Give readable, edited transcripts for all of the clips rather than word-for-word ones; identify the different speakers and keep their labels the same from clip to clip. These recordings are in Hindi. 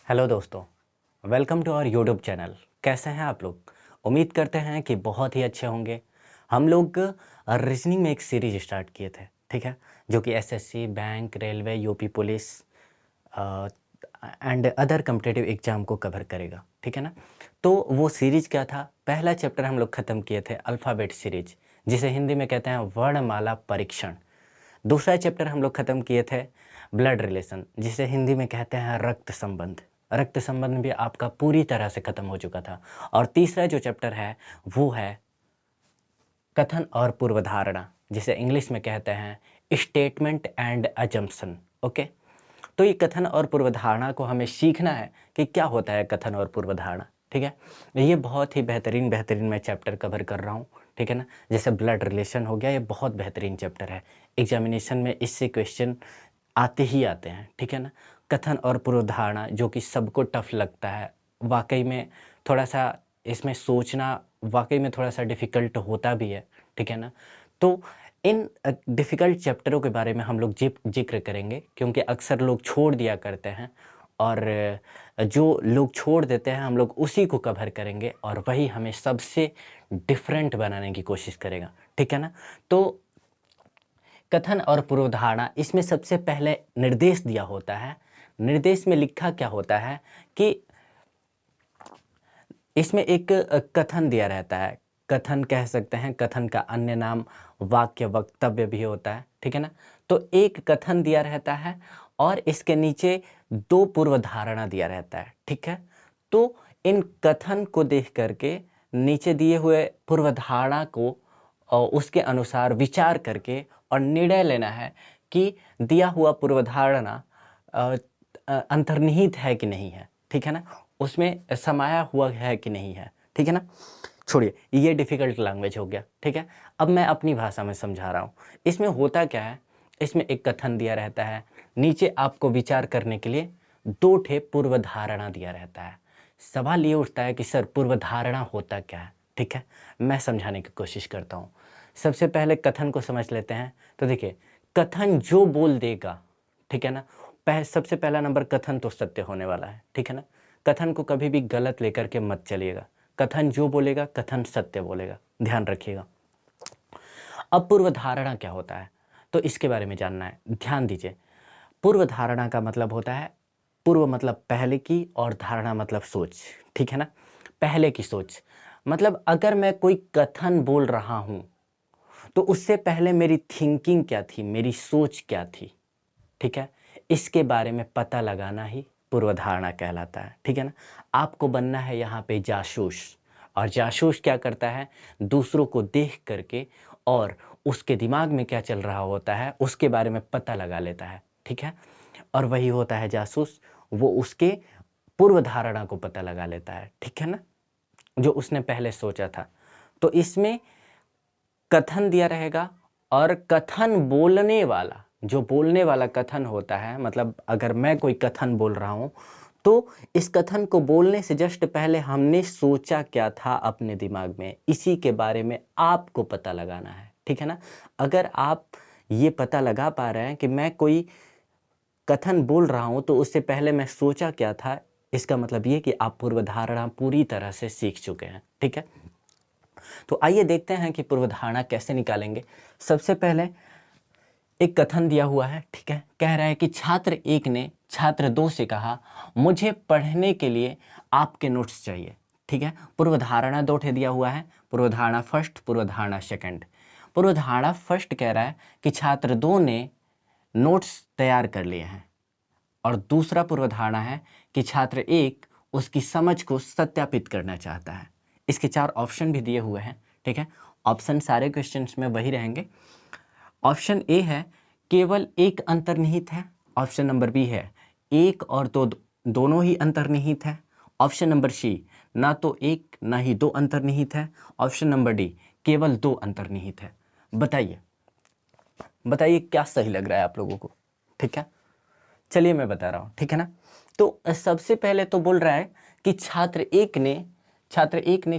Speaker 1: हेलो दोस्तों, welcome to our YouTube channel. कैसे हैं आप लोग? उम्मीद करते हैं कि बहुत ही अच्छे होंगे। हम लोग रीजनिंग में एक सीरीज स्टार्ट किए थे, ठीक है, जो कि SSC, bank, railway, UP police and other competitive exam को कवर करेगा, ठीक है ना। तो वो सीरीज क्या था? पहला चैप्टर हम लोग ख़त्म किए थे अल्फ़ाबेट सीरीज, जिसे हिंदी में कहते हैं वर्णमाला परीक्षण। दूसरा चैप्टर हम लोग ख़त्म किए थे ब्लड रिलेशन, जिसे हिंदी में कहते हैं रक्त संबंध। रक्त संबंध भी आपका पूरी तरह से ख़त्म हो चुका था। और तीसरा जो चैप्टर है वो है कथन और पूर्वधारणा, जिसे इंग्लिश में कहते हैं स्टेटमेंट एंड अजम्पशन। ओके, तो ये कथन और पूर्वधारणा को हमें सीखना है कि क्या होता है कथन और पूर्वधारणा, ठीक है। ये बहुत ही बेहतरीन बेहतरीन मैं चैप्टर कवर कर रहा हूँ, ठीक है ना। जैसे ब्लड रिलेशन हो गया, ये बहुत बेहतरीन चैप्टर है। एग्जामिनेशन में इससे क्वेश्चन आते ही आते हैं, ठीक है ना। कथन और पूर्वधारणा जो कि सबको टफ लगता है, वाकई में थोड़ा सा इसमें सोचना वाकई में थोड़ा सा डिफ़िकल्ट होता भी है, ठीक है ना। तो इन डिफ़िकल्ट चैप्टरों के बारे में हम लोग ज़िक्र करेंगे, क्योंकि अक्सर लोग छोड़ दिया करते हैं और जो लोग छोड़ देते हैं हम लोग उसी को कवर करेंगे और वही हमें सबसे डिफरेंट बनाने की कोशिश करेगा, ठीक है ना। तो कथन और पूर्वधारणा, इसमें सबसे पहले निर्देश दिया होता है। निर्देश में लिखा क्या होता है कि इसमें एक कथन दिया रहता है। कथन कह सकते हैं, कथन का अन्य नाम वाक्य वक्तव्य भी होता है, ठीक है ना। तो एक कथन दिया रहता है और इसके नीचे 2 पूर्वधारणा दिया रहता है, ठीक है। तो इन कथन को देख करके नीचे दिए हुए पूर्वधारणा को उसके अनुसार विचार करके और निर्णय लेना है कि दिया हुआ पूर्वधारणा अ अंतर्निहित है कि नहीं है, ठीक है ना? उसमें समाया हुआ है कि नहीं है, ठीक है ना? छोड़िए, ये डिफ़िकल्ट लैंग्वेज हो गया, ठीक है? अब मैं अपनी भाषा में समझा रहा हूँ। इसमें होता क्या है, इसमें एक कथन दिया रहता है, नीचे आपको विचार करने के लिए 2 ठे पूर्वधारणा दिया रहता है। सवाल ये उठता है कि सर पूर्वधारणा होता क्या है? ठीक है? मैं समझाने की कोशिश करता हूँ। सबसे पहले कथन को समझ लेते हैं। तो देखिए, कथन जो बोल देगा, ठीक है ना? सबसे पहला नंबर, कथन तो सत्य होने वाला है, ठीक है ना? कथन को कभी भी गलत लेकर के मत चलिएगा। कथन जो बोलेगा, कथन सत्य बोलेगा, ध्यान रखिएगा। अब पूर्वधारणा क्या होता है? तो इसके बारे में जानना है, ध्यान दीजिए। पूर्वधारणा का मतलब होता है, पूर्व मतलब पहले की और धारणा मतलब सोच, ठीक है ना? पहले की सोच, मतलब अगर मैं कोई कथन बोल रहा हूँ, तो उससे पहले मेरी थिंकिंग क्या थी, मेरी सोच क्या थी, ठीक है? इसके बारे में पता लगाना ही पूर्वधारणा कहलाता है, ठीक है ना? आपको बनना है यहाँ पे जासूस, और जासूस क्या करता है? दूसरों को देख करके और उसके दिमाग में क्या चल रहा होता है, उसके बारे में पता लगा लेता है, ठीक है? और वही होता है जासूस, वो उसके पूर्वधारणा को पता लगा लेता है, ठीक है ना? जो उसने पहले सोचा था। तो इसमें कथन दिया रहेगा और कथन बोलने वाला, जो बोलने वाला कथन होता है, मतलब अगर मैं कोई कथन बोल रहा हूँ, तो इस कथन को बोलने से जस्ट पहले हमने सोचा क्या था अपने दिमाग में, इसी के बारे में आपको पता लगाना है, ठीक है ना? अगर आप ये पता लगा पा रहे हैं कि मैं कोई कथन बोल रहा हूँ, तो उससे पहले मैं सोचा क्या था, इसका मतलब ये कि आप पूर्वधारणा पूरी तरह से सीख चुके हैं, ठीक है? तो आइए देखते हैं कि पूर्वधारणा कैसे निकालेंगे। सबसे पहले एक कथन दिया हुआ है, ठीक है? कह रहा है कि छात्र 1 ने छात्र 2 से कहा, मुझे पढ़ने के लिए आपके नोट्स चाहिए, ठीक है? पूर्वधारणा 2 ठे दिया हुआ है, पूर्वधारणा फर्स्ट, पूर्वधारणा सेकंड। पूर्वधारणा फर्स्ट कह रहा है कि छात्र 2 ने नोट्स तैयार कर लिए हैं, और दूसरा पूर्वधारणा है कि छात्र 1 उसकी समझ को सत्यापित करना चाहता है। इसके 4 ऑप्शन भी दिए हुए हैं, ठीक है? ऑप्शन सारे क्वेश्चंस में वही रहेंगे। ऑप्शन ए है केवल एक अंतर्निहित है। ऑप्शन नंबर बी है 1 और 2 दोनों ही अंतर्निहित है। ऑप्शन नंबर सी ना तो 1 ना ही 2 अंतर्निहित है। ऑप्शन नंबर डी केवल 2 अंतर्निहित है। बताइए, बताइए क्या सही लग रहा है आप लोगों को, ठीक है? चलिए मैं बता रहा हूँ, ठीक है ना? तो सबसे पहले तो बोल रहा है कि छात्र 1 ने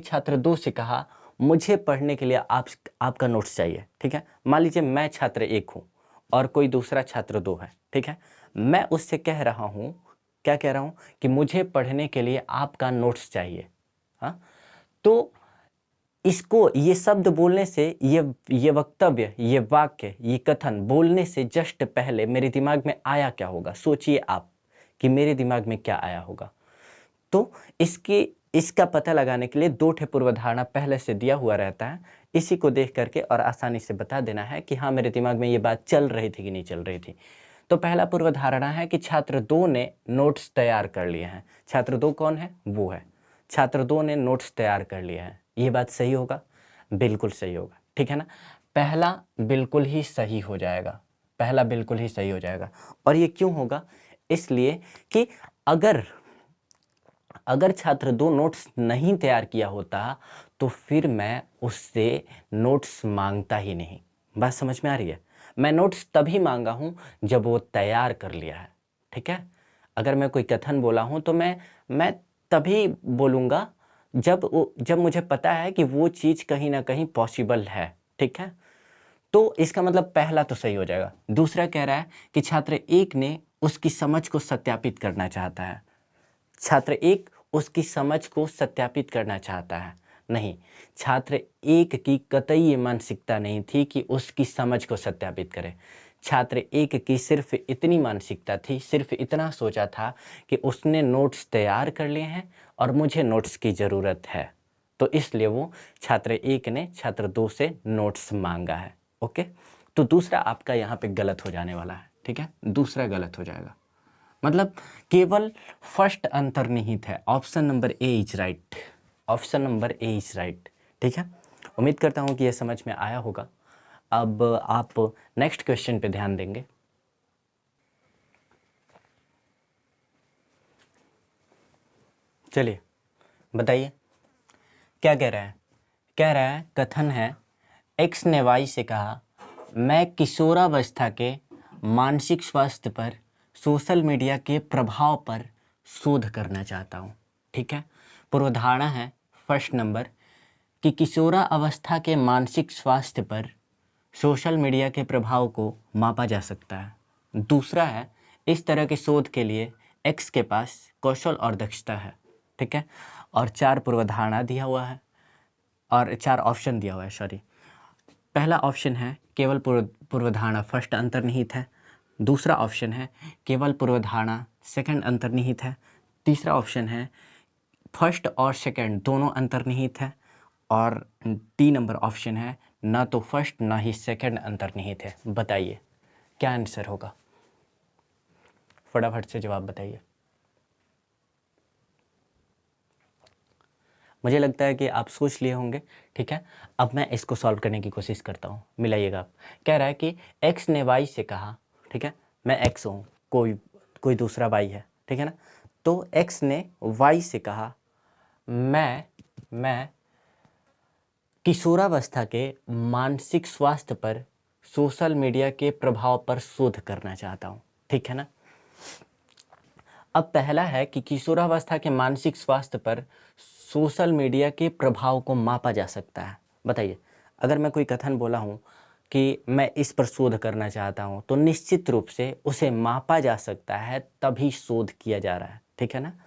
Speaker 1: छात्र 2 से कहा, मुझे पढ़ने के लिए आपका नोट्स चाहिए, ठीक है? मान लीजिए मैं छात्र 1 हूँ और कोई दूसरा छात्र 2 है, ठीक है? मैं उससे कह रहा हूँ क्या कह रहा हूँ कि मुझे पढ़ने के लिए आपका नोट्स चाहिए। हाँ, तो इसको, ये शब्द बोलने से, ये वक्तव्य, ये वाक्य, ये कथन बोलने से जस्ट पहले मेरे दिमाग में आया क्या होगा? सोचिए आप कि मेरे दिमाग में क्या आया होगा। तो इसका पता लगाने के लिए 2 ठे पूर्वधारणा पहले से दिया हुआ रहता है। इसी को देख करके और आसानी से बता देना है कि हाँ, मेरे दिमाग में ये बात चल रही थी कि नहीं चल रही थी। तो पहला पूर्वधारणा है कि छात्र 2 ने नोट्स तैयार कर लिए हैं। छात्र 2 कौन है? वो है। छात्र 2 ने नोट्स तैयार कर लिए हैं। ये बात सही होगा? बिल्कुल सही होगा, ठीक है ना? पहला बिल्कुल ही सही हो जाएगा। पहला बिल्कुल ही सही हो जाएगा। और ये क्यों होगा? इसलिए कि अगर छात्र 2 नोट्स नहीं तैयार किया होता तो फिर मैं उससे नोट्स मांगता ही नहीं। बात समझ में आ रही है? मैं नोट्स तभी मांगा हूं जब वो तैयार कर लिया है, ठीक है? अगर मैं कोई कथन बोला हूं तो मैं तभी बोलूंगा जब मुझे पता है कि वो चीज़ कहीं ना कहीं पॉसिबल है, ठीक है? तो इसका मतलब पहला तो सही हो जाएगा। दूसरा कह रहा है कि छात्र 1 ने उसकी समझ को सत्यापित करना चाहता है। छात्र 1 उसकी समझ को सत्यापित करना चाहता है। नहीं, छात्र 1 की कतई ये मानसिकता नहीं थी कि उसकी समझ को सत्यापित करे। छात्र 1 की सिर्फ इतनी मानसिकता थी, सिर्फ इतना सोचा था कि उसने नोट्स तैयार कर लिए हैं और मुझे नोट्स की ज़रूरत है। तो इसलिए वो छात्र 1 ने छात्र 2 से नोट्स मांगा है। ओके? तो दूसरा आपका यहाँ पे गलत हो जाने वाला है, ठीक है? दूसरा गलत हो जाएगा। मतलब केवल फर्स्ट अंतर्निहित है। Option number A is right. Option number A is right, ठीक है? उम्मीद करता हूँ कि यह समझ में आया होगा। अब आप नेक्स्ट क्वेश्चन पे ध्यान देंगे। चलिए बताइए क्या कह रहा है। कह रहा है, कथन है, एक्स ने वाई से कहा, मैं किशोरावस्था के मानसिक स्वास्थ्य पर सोशल मीडिया के प्रभाव पर शोध करना चाहता हूँ, ठीक है? पूर्वधारणा है फर्स्ट नंबर कि किशोरावस्था के मानसिक स्वास्थ्य पर सोशल मीडिया के प्रभाव को मापा जा सकता है। दूसरा है, इस तरह के शोध के लिए एक्स के पास कौशल और दक्षता है, ठीक है? और 4 पूर्वधारणा दिया हुआ है और 4 ऑप्शन दिया हुआ है, सॉरी। पहला ऑप्शन है केवल पूर्वधारणा फर्स्ट अंतर्निहित है। दूसरा ऑप्शन है केवल पूर्वधारणा सेकंड अंतर्निहित है। तीसरा ऑप्शन है फर्स्ट और सेकंड दोनों अंतर्निहित है। और 3 नंबर ऑप्शन है ना तो फर्स्ट ना ही सेकंड अंतर्निहित है। बताइए क्या आंसर होगा? फटाफट से जवाब बताइए। मुझे लगता है कि आप सोच लिए होंगे, ठीक है? अब मैं इसको सॉल्व करने की कोशिश करता हूँ। मिलाइएगा आप। कह रहा है कि एक्स ने वाई से कहा, ठीक है? मैं एक्स हूँ, कोई दूसरा वाई है, ठीक है ना? तो एक्स ने वाई से कहा, मैं किशोरावस्था के मानसिक स्वास्थ्य पर सोशल मीडिया के प्रभाव पर शोध करना चाहता हूँ, ठीक है ना? अब पहला है कि किशोरावस्था के मानसिक स्वास्थ्य पर सोशल मीडिया के प्रभाव को मापा जा सकता है। बताइए, अगर मैं कोई कथन बोला हूँ कि मैं इस पर शोध करना चाहता हूँ, तो निश्चित रूप से उसे मापा जा सकता है, तभी शोध किया जा रहा है, ठीक है ना?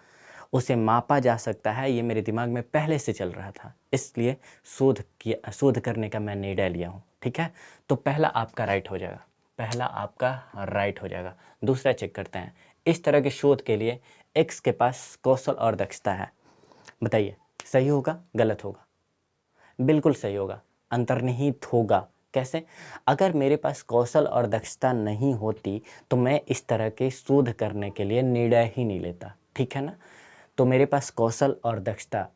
Speaker 1: उसे मापा जा सकता है, ये मेरे दिमाग में पहले से चल रहा था, इसलिए शोध करने का मैं निर्णय लिया हूँ, ठीक है? तो पहला आपका राइट हो जाएगा। पहला आपका राइट हो जाएगा। दूसरा चेक करते हैं। इस तरह के शोध के लिए एक्स के पास कौशल और दक्षता है। बताइए सही होगा गलत होगा? बिल्कुल सही होगा, अंतर्निहित होगा। कैसे? अगर मेरे पास कौशल और दक्षता नहीं होती तो मैं इस तरह के शोध करने के लिए निर्णय ही नहीं लेता, ठीक है ना? तो मेरे पास कौशल और दक्षता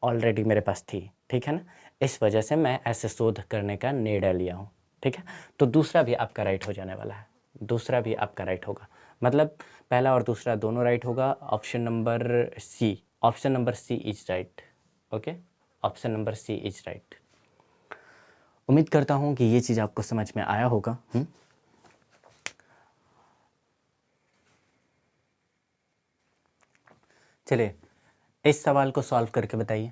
Speaker 1: ऑलरेडी मेरे पास थी, ठीक है ना? इस वजह से मैं ऐसे शोध करने का निर्णय लिया हूँ, ठीक है? तो दूसरा भी आपका राइट हो जाने वाला है। दूसरा भी आपका राइट होगा, मतलब पहला और दूसरा दोनों राइट होगा। Option number C, option number C is right. Okay, option number C is right. उम्मीद करता हूँ कि ये चीज़ आपको समझ में आया होगा। चलिए इस सवाल को सॉल्व करके बताइए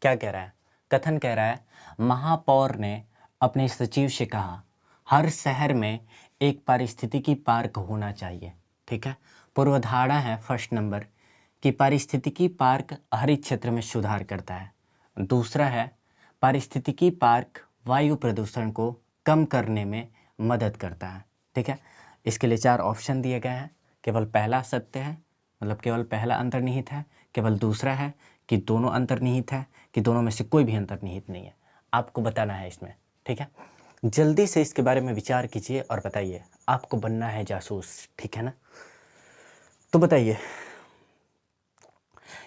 Speaker 1: क्या कह रहा है। कथन कह रहा है, महापौर ने अपने सचिव से कहा, हर शहर में एक पारिस्थितिकी पार्क होना चाहिए, ठीक है। पूर्वधारणा है फर्स्ट नंबर कि पारिस्थितिकी पार्क हरित क्षेत्र में सुधार करता है। दूसरा है पारिस्थितिकी पार्क वायु प्रदूषण को कम करने में मदद करता है। ठीक है। इसके लिए 4 ऑप्शन दिए गए हैं। केवल पहला सत्य है, मतलब केवल पहला अंतर्निहित है, केवल दूसरा है कि दोनों अंतर्निहित है, कि दोनों में से कोई भी अंतर्निहित नहीं है। आपको बताना है इसमें। ठीक है। जल्दी से इसके बारे में विचार कीजिए और बताइए। आपको बनना है जासूस, ठीक है ना। तो बताइए,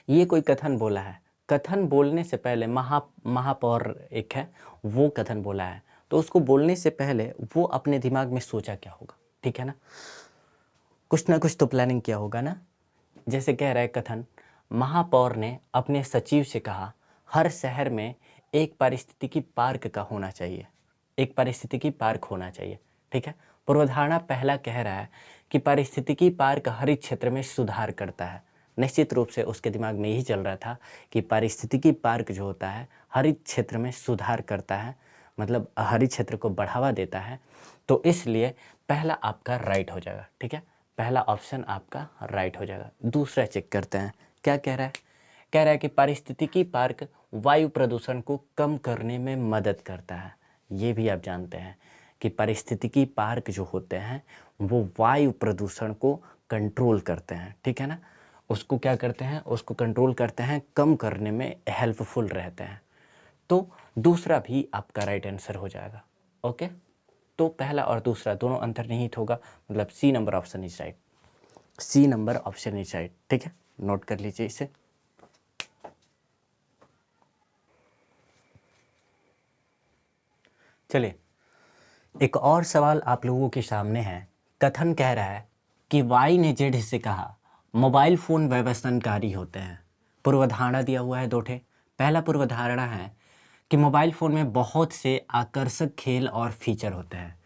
Speaker 1: ये कोई कथन बोला है। कथन बोलने से पहले महापौर एक है, वो कथन बोला है, तो उसको बोलने से पहले वो अपने दिमाग में सोचा क्या होगा, ठीक है ना। कुछ ना कुछ तो प्लानिंग किया होगा ना। जैसे कह रहा है कथन, महापौर ने अपने सचिव से कहा हर शहर में एक पारिस्थितिकी पार्क का होना चाहिए, एक पारिस्थितिकी पार्क होना चाहिए। ठीक है। पूर्वधारणा पहला कह रहा है कि पारिस्थितिकी पार्क हरित क्षेत्र में सुधार करता है। निश्चित रूप से उसके दिमाग में यही चल रहा था कि पारिस्थितिकी पार्क जो होता है हरित क्षेत्र में सुधार करता है, मतलब हरित क्षेत्र को बढ़ावा देता है। तो इसलिए पहला आपका राइट हो जाएगा। ठीक है। पहला ऑप्शन आपका राइट हो जाएगा। दूसरा चेक करते हैं क्या कह रहा है। कह रहा है कि पारिस्थितिकी पार्क वायु प्रदूषण को कम करने में मदद करता है। ये भी आप जानते हैं कि पारिस्थितिकी पार्क जो होते हैं वो वायु प्रदूषण को कंट्रोल करते हैं। ठीक है ना। उसको क्या करते हैं, उसको कंट्रोल करते हैं, कम करने में हेल्पफुल रहते हैं। तो दूसरा भी आपका राइट आंसर हो जाएगा। ओके। तो पहला और दूसरा दोनों अंतर्निहित होगा, मतलब C number option is right. C number option is right. ठीक है, नोट कर लीजिए इसे। चलिए, एक और सवाल आप लोगों के सामने है। कथन कह रहा है कि वाई ने जेड से कहा मोबाइल फ़ोन व्यसनकारी होते हैं। पूर्वधारणा दिया हुआ है 2 ठे। पहला पूर्वधारणा है कि मोबाइल फ़ोन में बहुत से आकर्षक खेल और फीचर होते हैं।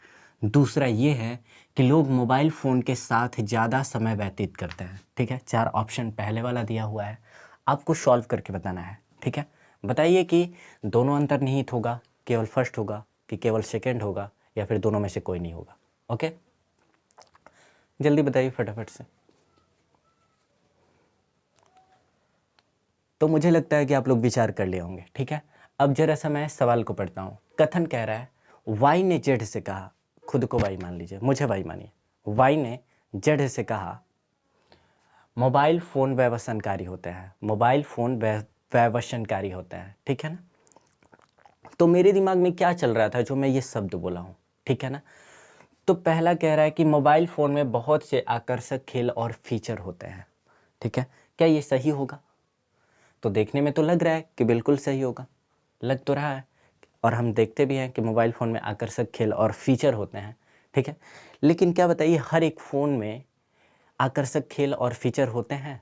Speaker 1: दूसरा ये है कि लोग मोबाइल फ़ोन के साथ ज़्यादा समय व्यतीत करते हैं। ठीक है। 4 ऑप्शन पहले वाला दिया हुआ है, आपको सॉल्व करके बताना है। ठीक है। बताइए कि दोनों अंतर्निहित होगा, केवल फर्स्ट होगा, कि केवल सेकंड होगा, या फिर दोनों में से कोई नहीं होगा। ओके, जल्दी बताइए फटाफट से। तो मुझे लगता है कि आप लोग विचार कर लिए होंगे। ठीक है। अब जरा सा मैं सवाल को पढ़ता हूँ। कथन कह रहा है वाई ने जेड से कहा, खुद को वाई मान लीजिए, मुझे वाई मानिए। वाई ने जेड से कहा मोबाइल फ़ोन व्यसनकारी होते हैं, मोबाइल फ़ोन व्यसनकारी होते हैं। ठीक है ना। तो मेरे दिमाग में क्या चल रहा था जो मैं ये शब्द बोला हूँ, ठीक है ना। तो पहला कह रहा है कि मोबाइल फ़ोन में बहुत से आकर्षक खेल और फीचर होते हैं। ठीक है। क्या ये सही होगा? तो देखने में तो लग रहा है कि बिल्कुल सही होगा, लग तो रहा है, और हम देखते भी हैं कि मोबाइल फ़ोन में आकर्षक खेल और फीचर होते हैं। ठीक है। लेकिन क्या बताइए, हर एक फ़ोन में आकर्षक खेल और फीचर होते हैं?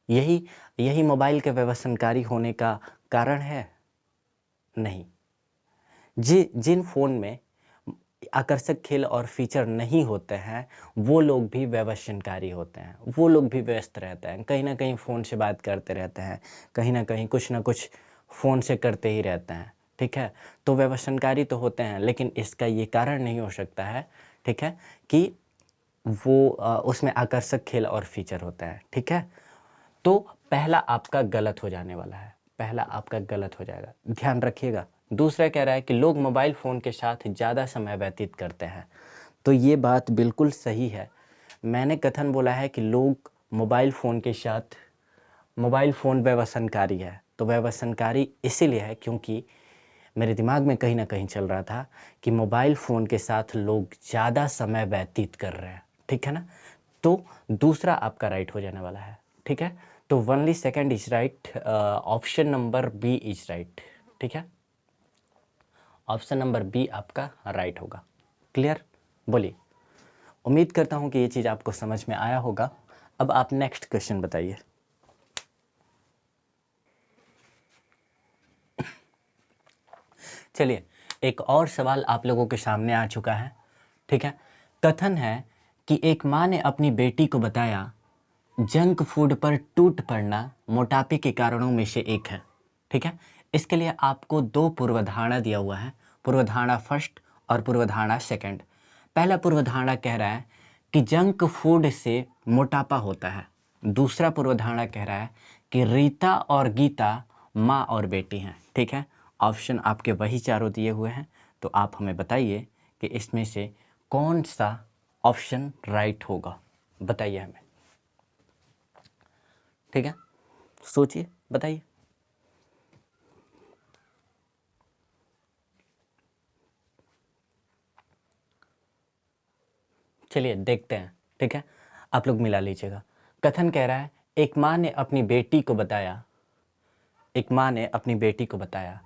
Speaker 1: यही यही मोबाइल के व्यसनकारी होने का कारण है? नहीं। जिन फ़ोन में आकर्षक खेल और फीचर नहीं होते हैं, वो लोग भी व्यसनकारी होते हैं, वो लोग भी व्यस्त रहते हैं, कहीं न कहीं फ़ोन से बात करते रहते हैं, कहीं न कहीं कुछ न कुछ फ़ोन से करते ही रहते हैं। ठीक है। तो व्यसनकारी तो होते हैं, लेकिन इसका ये कारण नहीं हो सकता है, ठीक है, कि वो उसमें आकर्षक खेल और फीचर होता है। ठीक है। तो पहला आपका गलत हो जाने वाला है, पहला आपका गलत हो जाएगा, ध्यान रखिएगा। दूसरा कह रहा है कि लोग मोबाइल फ़ोन के साथ ज़्यादा समय व्यतीत करते हैं। तो ये बात बिल्कुल सही है। मैंने कथन बोला है कि लोग मोबाइल फ़ोन के साथ, मोबाइल फ़ोन व्यसनकारी है। तो व्यसनकारी इसीलिए है क्योंकि मेरे दिमाग में कहीं न कहीं चल रहा था कि मोबाइल फ़ोन के साथ लोग ज़्यादा समय व्यतीत कर रहे हैं। ठीक है ना। तो दूसरा आपका राइट हो जाने वाला है। ठीक है। तो only second is right, option number B is right. ठीक है। ऑप्शन नंबर बी आपका राइट होगा। क्लियर? बोलिए। उम्मीद करता हूँ कि ये चीज़ आपको समझ में आया होगा। अब आप नेक्स्ट क्वेश्चन बताइए। चलिए, एक और सवाल आप लोगों के सामने आ चुका है। ठीक है। कथन है कि एक माँ ने अपनी बेटी को बताया जंक फूड पर टूट पड़ना मोटापे के कारणों में से एक है। ठीक है। इसके लिए आपको 2 पूर्वधारणा दिया हुआ है, पूर्वधारणा फर्स्ट और पूर्वधारणा सेकंड। पहला पूर्वधारणा कह रहा है कि जंक फूड से मोटापा होता है। दूसरा पूर्वधारणा कह रहा है कि रीता और गीता माँ और बेटी हैं। ठीक है, ऑप्शन आपके वही चारों दिए हुए हैं, तो आप हमें बताइए कि इसमें से कौन सा ऑप्शन राइट होगा, बताइए हमें। ठीक है, सोचिए, बताइए। चलिए देखते हैं। ठीक है, आप लोग मिला लीजिएगा। कथन कह रहा है, एक माँ ने अपनी बेटी को बताया, एक माँ ने अपनी बेटी को बताया,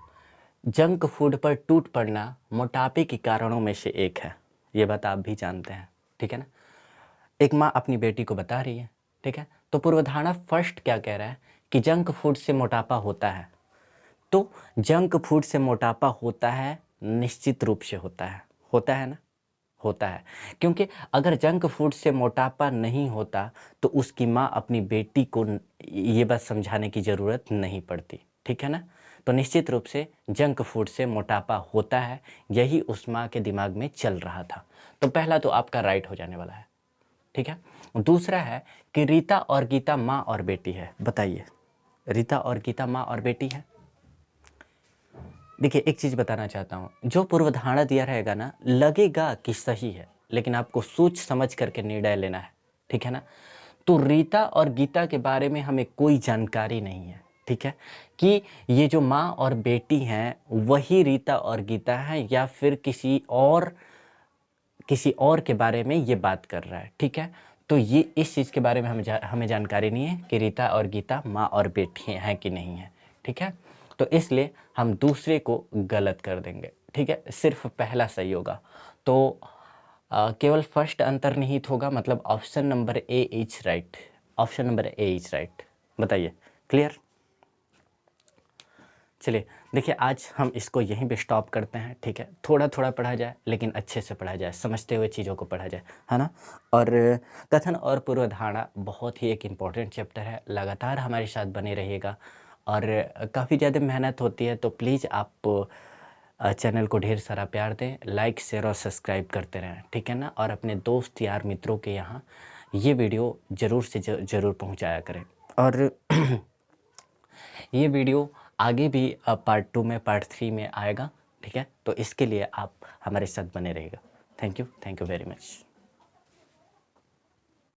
Speaker 1: जंक फूड पर टूट पड़ना मोटापे के कारणों में से एक है। ये बात आप भी जानते हैं। ठीक है ना, एक माँ अपनी बेटी को बता रही है। ठीक है, तो पूर्वधारणा फर्स्ट क्या कह रहा है कि जंक फूड से मोटापा होता है। तो जंक फूड से मोटापा होता है, निश्चित रूप से होता है ना, होता है। क्योंकि अगर जंक फूड से मोटापा नहीं होता तो उसकी माँ अपनी बेटी को ये बात समझाने की ज़रूरत नहीं पड़ती। ठीक है ना, तो निश्चित रूप से जंक फूड से मोटापा होता है, यही उस माँ के दिमाग में चल रहा था। तो पहला तो आपका राइट हो जाने वाला है। ठीक है, दूसरा है कि रीता और गीता माँ और बेटी है। बताइए, रीता और गीता माँ और बेटी है। देखिए, एक चीज़ बताना चाहता हूँ, जो पूर्वधारणा दिया रहेगा ना, लगेगा कि सही है, लेकिन आपको सोच समझ करके निर्णय लेना है। ठीक है ना, तो रीता और गीता के बारे में हमें कोई जानकारी नहीं है। ठीक है, कि ये जो माँ और बेटी हैं वही रीता और गीता हैं या फिर किसी और के बारे में ये बात कर रहा है। ठीक है, तो ये इस चीज़ के बारे में हमें जानकारी नहीं है कि रीता और गीता माँ और बेटी हैं कि नहीं है। ठीक है, तो इसलिए हम दूसरे को गलत कर देंगे। ठीक है, सिर्फ पहला सही होगा। तो केवल फर्स्ट अंतर्निहित होगा, मतलब option number A is right. Option number A is right. बताइए, क्लियर। चलिए देखिए, आज हम इसको यहीं पे स्टॉप करते हैं। ठीक है, थोड़ा थोड़ा पढ़ा जाए लेकिन अच्छे से पढ़ा जाए, समझते हुए चीज़ों को पढ़ा जाए, है ना। और कथन और पूर्वधारणा बहुत ही एक इम्पॉर्टेंट चैप्टर है, लगातार हमारे साथ बने रहिएगा। और काफ़ी ज़्यादा मेहनत होती है, तो प्लीज़ आप चैनल को ढेर सारा प्यार दें, लाइक शेयर और सब्सक्राइब करते रहें। ठीक है ना, और अपने दोस्त यार मित्रों के यहाँ ये वीडियो ज़रूर से ज़रूर पहुँचाया करें। और ये वीडियो आगे भी पार्ट 2 में, पार्ट 3 में आएगा। ठीक है, तो इसके लिए आप हमारे साथ बने रहिएगा। Thank you very much.